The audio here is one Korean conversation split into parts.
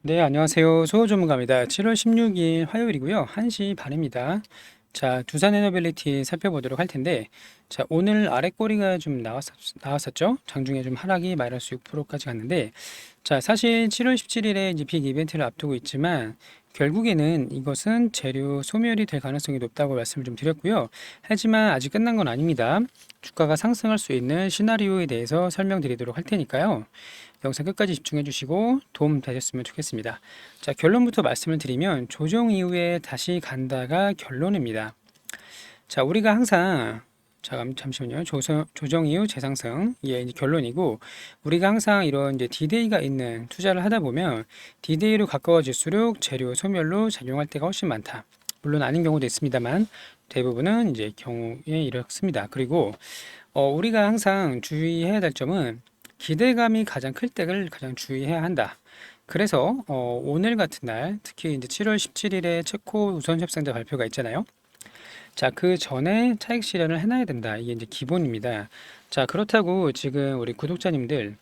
네, 안녕하세요. 소호 전문가입니다. 7월 16일 화요일이고요. 1시 반입니다. 자, 두산 에너빌리티 살펴보도록 할 텐데, 자, 오늘 아래 꼬리가 좀 나왔었죠? 장중에 좀 하락이 마이너스 6%까지 갔는데, 자, 사실 7월 17일에 이제 빅 이벤트를 앞두고 있지만, 결국에는 이것은 재료 소멸이 될 가능성이 높다고 말씀을 좀 드렸고요. 하지만 아직 끝난 건 아닙니다. 주가가 상승할 수 있는 시나리오에 대해서 설명드리도록 할 테니까요. 영상 끝까지 집중해 주시고 도움 되셨으면 좋겠습니다. 자, 결론부터 말씀을 드리면 조정 이후에 다시 간다가 결론입니다. 자, 우리가 항상 잠시만요. 조정 이후 재상승. 이게 이제 결론이고, 우리가 항상 이런 이제 디데이가 있는 투자를 하다 보면 디데이로 가까워질수록 재료 소멸로 작용할 때가 훨씬 많다. 물론 아닌 경우도 있습니다만 대부분은 이제 경우에 이렇습니다. 그리고 우리가 항상 주의해야 될 점은 기대감이 가장 클 때를 가장 주의해야 한다. 그래서 오늘 같은 날, 특히 이제 7월 17일에 체코 우선 협상자 발표가 있잖아요. 자, 그 전에 차익 실현을 해놔야 된다. 이게 이제 기본입니다. 자, 그렇다고 지금 우리 구독자님들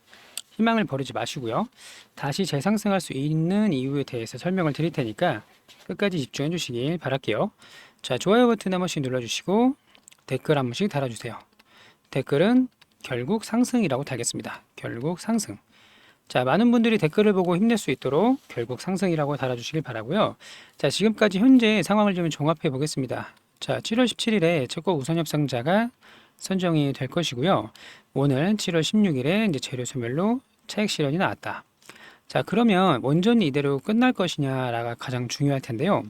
희망을 버리지 마시고요. 다시 재상승할 수 있는 이유에 대해서 설명을 드릴 테니까 끝까지 집중해 주시길 바랄게요. 자, 좋아요 버튼 한 번씩 눌러주시고 댓글 한 번씩 달아주세요. 댓글은 결국 상승이라고 달겠습니다. 결국 상승. 자, 많은 분들이 댓글을 보고 힘낼 수 있도록 결국 상승이라고 달아주시길 바라고요. 자, 지금까지 현재 상황을 좀 종합해 보겠습니다. 자, 7월 17일에 최고 우선 협상자가 선정이 될 것이고요. 오늘 7월 16일에 이제 재료 소멸로 차익 실현이 나왔다. 자, 그러면 원전이 이대로 끝날 것이냐가 가장 중요할 텐데요.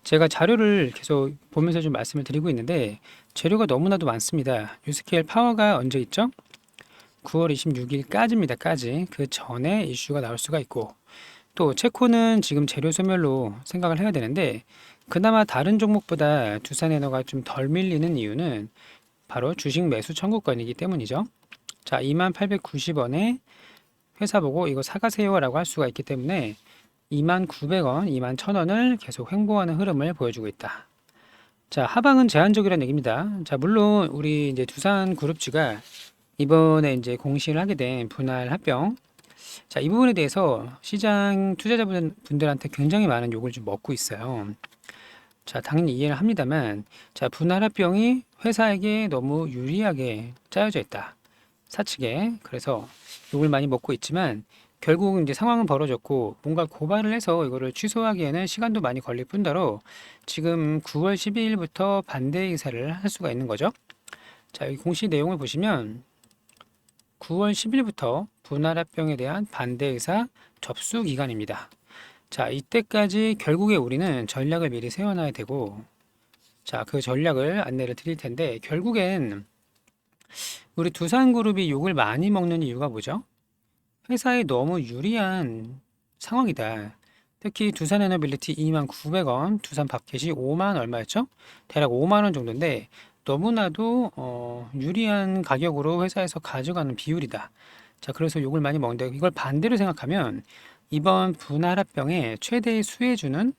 제가 자료를 계속 보면서 좀 말씀을 드리고 있는데 재료가 너무나도 많습니다. 유스케일 파워가 언제 있죠? 9월 26일까지입니다. 까지. 그 전에 이슈가 나올 수가 있고 또 체코는 지금 재료 소멸로 생각을 해야 되는데 그나마 다른 종목보다 두산에너가 좀 덜 밀리는 이유는 바로 주식 매수 청구권이기 때문이죠. 자, 2890원에 회사 보고 이거 사가세요 라고 할 수가 있기 때문에 2900원, 21000원을 계속 횡보하는 흐름을 보여주고 있다. 자, 하방은 제한적이라는 얘기입니다. 자, 물론 우리 이제 두산 그룹주가 이번에 이제 공시를 하게 된 분할 합병. 자, 이 부분에 대해서 시장 투자자분들한테 굉장히 많은 욕을 좀 먹고 있어요. 자, 당연히 이해를 합니다만, 자, 분할 합병이 회사에게 너무 유리하게 짜여져 있다. 사측에. 그래서 욕을 많이 먹고 있지만, 결국 이제 상황은 벌어졌고, 뭔가 고발을 해서 이거를 취소하기에는 시간도 많이 걸릴 뿐더러, 지금 9월 12일부터 반대 의사를 할 수가 있는 거죠. 자, 여기 공시 내용을 보시면, 9월 10일부터 분할 합병에 대한 반대 의사 접수 기간입니다. 자, 이때까지 결국에 우리는 전략을 미리 세워놔야 되고, 자, 그 전략을 안내를 드릴 텐데, 결국엔 우리 두산그룹이 욕을 많이 먹는 이유가 뭐죠? 회사에 너무 유리한 상황이다. 특히 두산에너빌리티 29,900원, 두산 밥켓이 5만 얼마였죠? 대략 5만 원 정도인데 너무나도 유리한 가격으로 회사에서 가져가는 비율이다. 자, 그래서 욕을 많이 먹는데 이걸 반대로 생각하면 이번 분할합병의 최대 수혜자는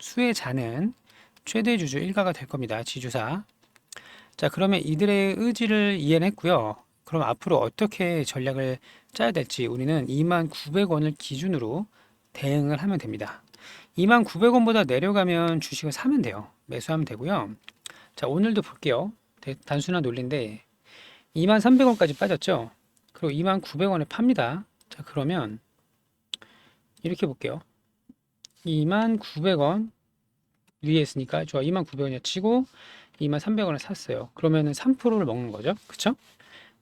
최대 주주 일가가 될 겁니다. 지주사. 자, 그러면 이들의 의지를 이해는 했고요. 그럼 앞으로 어떻게 전략을 짜야 될지 우리는 29,900원을 기준으로 대응을 하면 됩니다. 29,900원보다 내려가면 주식을 사면 돼요. 매수하면 되고요. 자, 오늘도 볼게요. 단순한 논리인데 23,300원까지 빠졌죠. 그리고 29,900원에 팝니다. 자, 그러면 이렇게 볼게요. 29,900원 위에 있으니까 저 29,900원이야 치고 23,300원을 샀어요. 그러면은 3%를 먹는 거죠. 그쵸?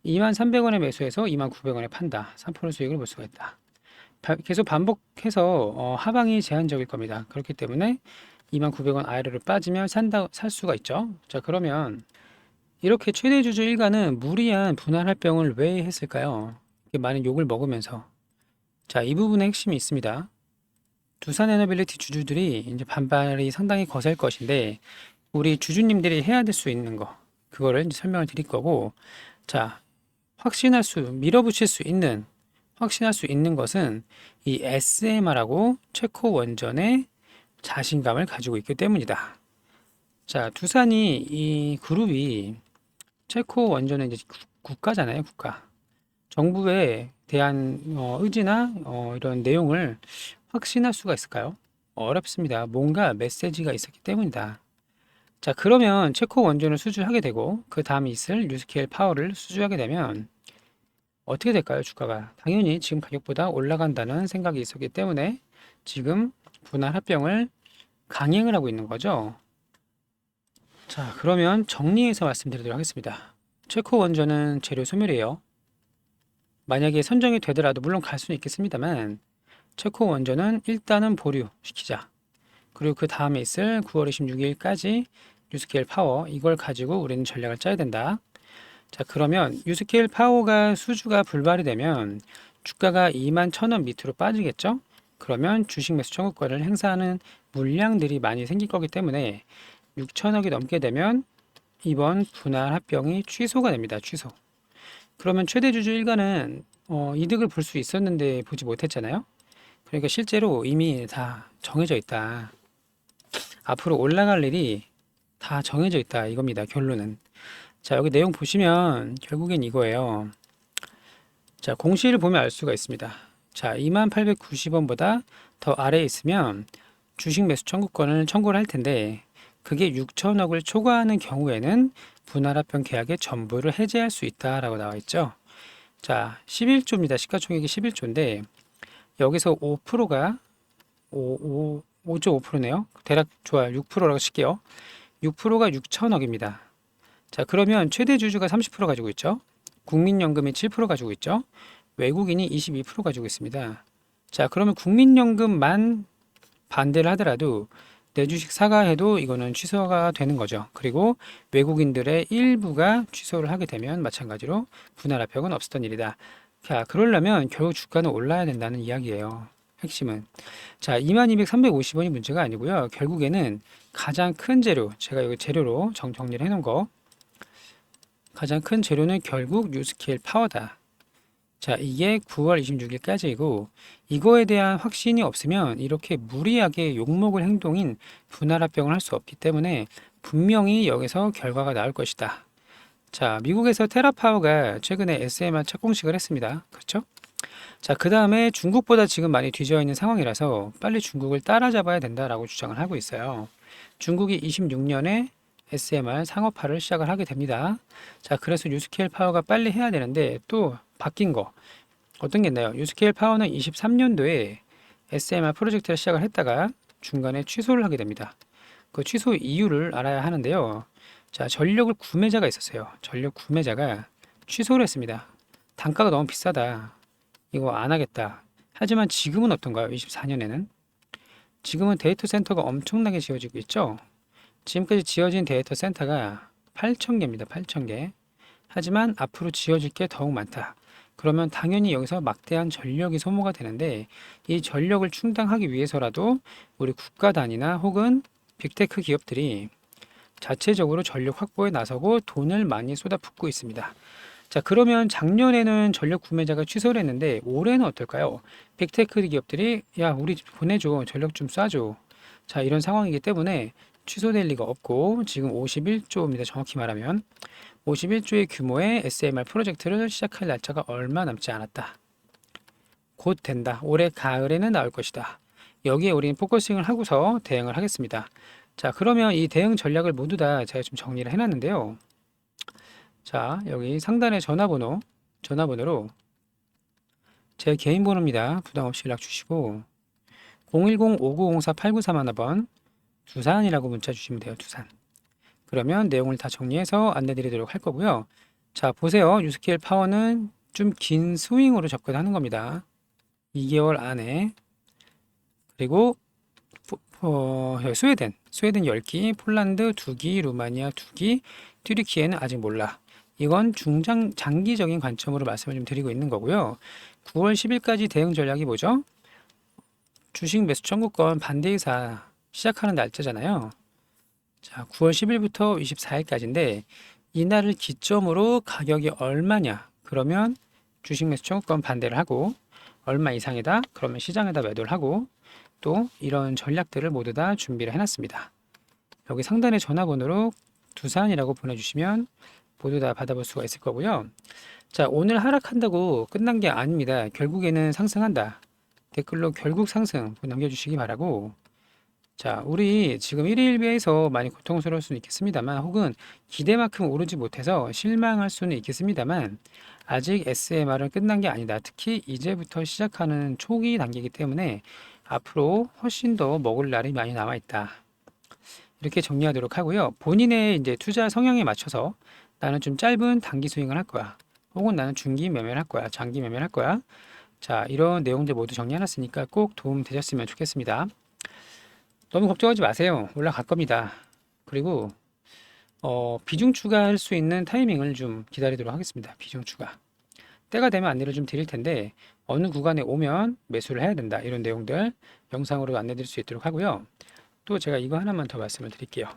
23,300원에 매수해서 29,900원에 판다. 3% 수익을 볼 수가 있다. 계속 반복해서 하방이 제한적일 겁니다. 그렇기 때문에 29,900원 아래로 빠지면 살 수가 있죠. 자, 그러면 이렇게 최대 주주 일가는 무리한 분할 합병을 왜 했을까요? 이렇게 많은 욕을 먹으면서. 자, 이 부분에 핵심이 있습니다. 두산에너빌리티 주주들이 이제 반발이 상당히 거셀 것인데 우리 주주님들이 해야 될 수 있는 거 그거를 이제 설명을 드릴 거고 자 확신할 수 있는 것은 이 SMR하고 체코 원전의 자신감을 가지고 있기 때문이다. 자, 두산이 이 그룹이 체코 원전의 이제 국가잖아요, 국가. 정부에 대한 의지나 이런 내용을 확신할 수가 있을까요? 어렵습니다. 뭔가 메시지가 있었기 때문이다. 자, 그러면 체코 원전을 수주하게 되고 그 다음에 있을 뉴스케일 파워를 수주하게 되면 어떻게 될까요? 주가가 당연히 지금 가격보다 올라간다는 생각이 있었기 때문에 지금 분할 합병을 강행을 하고 있는 거죠. 자, 그러면 정리해서 말씀드리도록 하겠습니다. 체코 원전은 재료 소멸이에요. 만약에 선정이 되더라도 물론 갈 수는 있겠습니다만 체코 원전은 일단은 보류시키자. 그리고 그 다음에 있을 9월 26일까지 유스케일 파워 이걸 가지고 우리는 전략을 짜야 된다. 자, 그러면 유스케일 파워가 수주가 불발이 되면 주가가 21,000원 밑으로 빠지겠죠? 그러면 주식 매수 청구권을 행사하는 물량들이 많이 생길 거기 때문에 6천억이 넘게 되면 이번 분할 합병이 취소가 됩니다. 취소. 그러면 최대 주주 일가는 이득을 볼 수 있었는데 보지 못했잖아요. 그러니까 실제로 이미 다 정해져 있다. 앞으로 올라갈 일이 다 정해져 있다. 이겁니다. 결론은. 자, 여기 내용 보시면 결국엔 이거예요. 자, 공시를 보면 알 수가 있습니다. 자, 2890원보다 더 아래에 있으면 주식 매수 청구권을 청구를 할 텐데 그게 6천억을 초과하는 경우에는 분할합병 계약의 전부를 해제할 수 있다라고 나와 있죠. 자, 11조입니다. 시가총액이 11조인데 여기서 5%가 5조 5%네요. 대략 좋아요. 6%라고 칠게요. 6%가 6천억입니다. 자, 그러면 최대 주주가 30% 가지고 있죠. 국민연금이 7% 가지고 있죠. 외국인이 22% 가지고 있습니다. 자, 그러면 국민연금만 반대를 하더라도 내 주식 사과해도 이거는 취소가 되는 거죠. 그리고 외국인들의 일부가 취소를 하게 되면 마찬가지로 분할합병은 없었던 일이다. 자, 그러려면 결국 주가는 올라야 된다는 이야기예요. 핵심은. 자, 22,350원이 문제가 아니고요. 결국에는 가장 큰 재료, 제가 여기 재료로 정리를 해놓은 거. 가장 큰 재료는 결국 뉴스케일 파워다. 자, 이게 9월 26일까지이고 이거에 대한 확신이 없으면 이렇게 무리하게 욕먹을 행동인 분할합병을 할 수 없기 때문에 분명히 여기서 결과가 나올 것이다. 자, 미국에서 테라파워가 최근에 SMR 착공식을 했습니다. 그렇죠? 자, 그 다음에 중국보다 지금 많이 뒤져 있는 상황이라서 빨리 중국을 따라잡아야 된다라고 주장을 하고 있어요. 중국이 26년에 SMR 상업화를 시작을 하게 됩니다. 자, 그래서 유스케일 파워가 빨리 해야 되는데 또 바뀐 거 어떤 게 있나요? 유스케일 파워는 23년도에 SMR 프로젝트를 시작을 했다가 중간에 취소를 하게 됩니다. 그 취소 이유를 알아야 하는데요. 자, 전력을 구매자가 있었어요. 전력 구매자가 취소를 했습니다. 단가가 너무 비싸다. 이거 안 하겠다. 하지만 지금은 어떤가요? 24년에는 지금은 데이터 센터가 엄청나게 지어지고 있죠. 지금까지 지어진 데이터 센터가 8,000개입니다. 8,000개. 하지만 앞으로 지어질 게 더욱 많다. 그러면 당연히 여기서 막대한 전력이 소모가 되는데 이 전력을 충당하기 위해서라도 우리 국가 단위나 혹은 빅테크 기업들이 자체적으로 전력 확보에 나서고 돈을 많이 쏟아붓고 있습니다. 자, 그러면 작년에는 전력 구매자가 취소를 했는데 올해는 어떨까요? 빅테크 기업들이 야, 우리 보내줘. 전력 좀 쏴줘. 자, 이런 상황이기 때문에 취소될 리가 없고 지금 51조입니다. 정확히 말하면 51조의 규모의 SMR 프로젝트를 시작할 날짜가 얼마 남지 않았다. 곧 된다. 올해 가을에는 나올 것이다. 여기에 우리는 포커싱을 하고서 대응을 하겠습니다. 자, 그러면 이 대응 전략을 모두 다 제가 좀 정리를 해놨는데요. 자, 여기 상단에 전화번호로 제 개인 번호입니다. 부담 없이 연락 주시고 010-5904-8931번 두산이라고 문자 주시면 돼요. 두산. 그러면 내용을 다 정리해서 안내 드리도록 할 거고요. 자, 보세요. 유스케일 파워는 좀 긴 스윙으로 접근하는 겁니다. 2개월 안에. 그리고 스웨덴 10기, 폴란드 2기, 루마니아 2기, 튀르키예는 아직 몰라. 이건 장기적인 관점으로 말씀을 좀 드리고 있는 거고요. 9월 10일까지 대응 전략이 뭐죠? 주식 매수 청구권 반대 의사 시작하는 날짜잖아요. 자, 9월 10일부터 24일까지인데 이날을 기점으로 가격이 얼마냐? 그러면 주식 매수 청구권 반대를 하고 얼마 이상이다? 그러면 시장에다 매도를 하고 또 이런 전략들을 모두 다 준비를 해놨습니다. 여기 상단에 전화번호로 두산이라고 보내주시면 모두 다 받아볼 수가 있을 거고요. 자, 오늘 하락한다고 끝난 게 아닙니다. 결국에는 상승한다. 댓글로 결국 상승 남겨주시기 바라고. 자, 우리 지금 1일배에서 많이 고통스러울 수는 있겠습니다만, 혹은 기대만큼 오르지 못해서 실망할 수는 있겠습니다만, 아직 SMR은 끝난 게 아니다. 특히 이제부터 시작하는 초기 단계이기 때문에 앞으로 훨씬 더 먹을 날이 많이 남아 있다. 이렇게 정리하도록 하고요. 본인의 이제 투자 성향에 맞춰서 나는 좀 짧은 단기 스윙을 할 거야. 혹은 나는 중기 매매를 할 거야. 장기 매매를 할 거야. 자, 이런 내용들 모두 정리해놨으니까 꼭 도움 되셨으면 좋겠습니다. 너무 걱정하지 마세요. 올라갈 겁니다. 그리고 비중 추가할 수 있는 타이밍을 좀 기다리도록 하겠습니다. 비중 추가. 때가 되면 안내를 좀 드릴 텐데 어느 구간에 오면 매수를 해야 된다. 이런 내용들 영상으로 안내 드릴 수 있도록 하고요. 또 제가 이거 하나만 더 말씀을 드릴게요.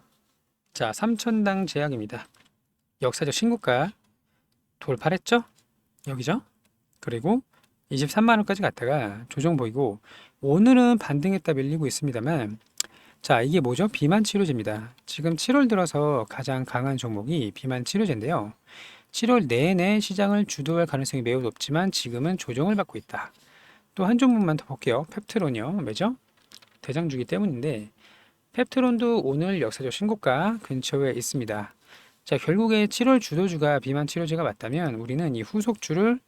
자, 3천당 제약입니다. 역사적 신고가 돌파를 했죠? 여기죠? 그리고 23만 원까지 갔다가 조정 보이고 오늘은 반등했다 밀리고 있습니다만, 자, 이게 뭐죠? 비만 치료제입니다. 지금 7월 들어서 가장 강한 종목이 비만 치료제인데요. 7월 내내 시장을 주도할 가능성이 매우 높지만 지금은 조정을 받고 있다. 또 한 종목만 더 볼게요. 펩트론이요. 왜죠? 대장주기 때문인데 펩트론도 오늘 역사적 신고가 근처에 있습니다. 자, 결국에 7월 주도주가 비만 치료제가 맞다면 우리는 이 후속주를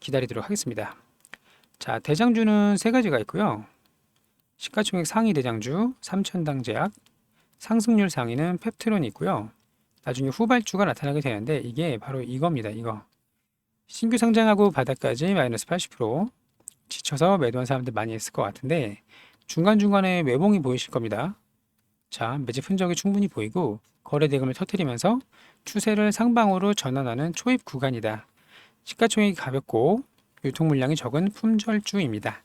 기다리도록 하겠습니다. 자, 대장주는 세 가지가 있고요. 시가총액 상위 대장주 3천당 제약, 상승률 상위는 펩트론이 있고요. 나중에 후발주가 나타나게 되는데 이게 바로 이겁니다. 이거. 신규 상장하고 바닥까지 마이너스 80%, 지쳐서 매도한 사람들 많이 했을 것 같은데 중간중간에 외봉이 보이실 겁니다. 자, 매집 흔적이 충분히 보이고 거래 대금을 터뜨리면서 추세를 상방으로 전환하는 초입 구간이다. 시가총액이 가볍고 유통 물량이 적은 품절주입니다.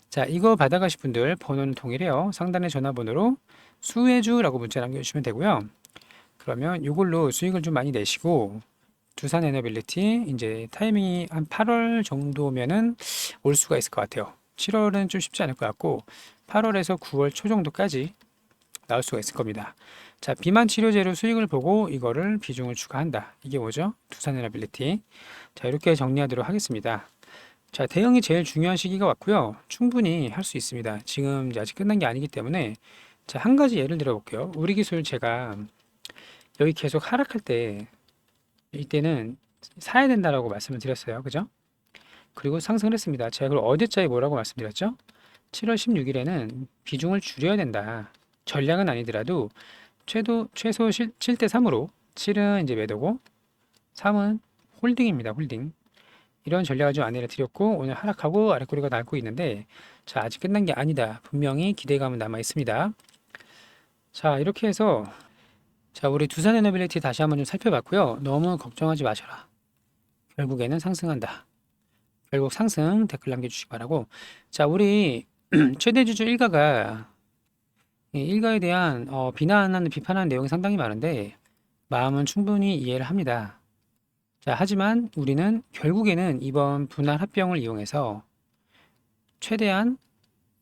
자, 이거 받아가실 분들 번호는 동일해요. 상단의 전화번호로 수혜주라고 문자 남겨주시면 되고요. 그러면 이걸로 수익을 좀 많이 내시고 두산 에너빌리티 이제 타이밍이 한 8월 정도면은 올 수가 있을 것 같아요. 7월은 좀 쉽지 않을 것 같고 8월에서 9월 초 정도까지 나올 수가 있을 겁니다. 자, 비만 치료제로 수익을 보고 이거를 비중을 추가한다. 이게 뭐죠? 두산 에너빌리티. 자, 이렇게 정리하도록 하겠습니다. 자, 대응이 제일 중요한 시기가 왔고요. 충분히 할 수 있습니다. 지금 이제 아직 끝난 게 아니기 때문에 자, 한 가지 예를 들어 볼게요. 우리 기술 제가 여기 계속 하락할 때 이때는 사야 된다라고 말씀을 드렸어요. 그죠? 그리고 상승을 했습니다. 제가 그걸 어제자에 뭐라고 말씀드렸죠? 7월 16일에는 비중을 줄여야 된다. 전략은 아니더라도 최소 7대 3으로 7은 이제 매도고 3은 홀딩입니다. 홀딩. 이런 전략을 좀 안내를 드렸고 오늘 하락하고 아랫꼬리가 날고 있는데 자, 아직 끝난 게 아니다. 분명히 기대감은 남아 있습니다. 자, 이렇게 해서 자, 우리 두산 에너빌리티 다시 한번 좀 살펴봤고요. 너무 걱정하지 마셔라. 결국에는 상승한다. 결국 상승 댓글 남겨주시기 바라고. 자, 우리 최대주주 일가가 이 일가에 대한 비난하는 비판하는 내용이 상당히 많은데 마음은 충분히 이해를 합니다. 자, 하지만 우리는 결국에는 이번 분할 합병을 이용해서 최대한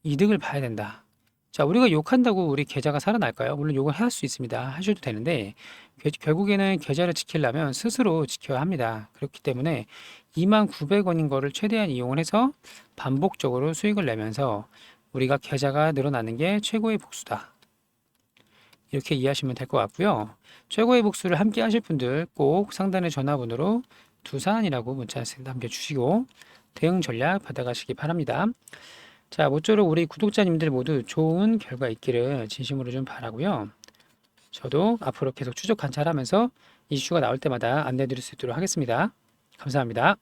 이득을 봐야 된다. 자, 우리가 욕한다고 우리 계좌가 살아날까요? 물론 욕을 할 수 있습니다. 하셔도 되는데 결국에는 계좌를 지키려면 스스로 지켜야 합니다. 그렇기 때문에 29,900원인 거를 최대한 이용을 해서 반복적으로 수익을 내면서 우리가 계좌가 늘어나는 게 최고의 복수다. 이렇게 이해하시면 될 것 같고요. 최고의 복수를 함께 하실 분들 꼭 상단의 전화번호로 두산이라고 문자 남겨주시고 대응 전략 받아가시기 바랍니다. 자, 모쪼록 우리 구독자님들 모두 좋은 결과 있기를 진심으로 좀 바라고요. 저도 앞으로 계속 추적 관찰하면서 이슈가 나올 때마다 안내 드릴 수 있도록 하겠습니다. 감사합니다.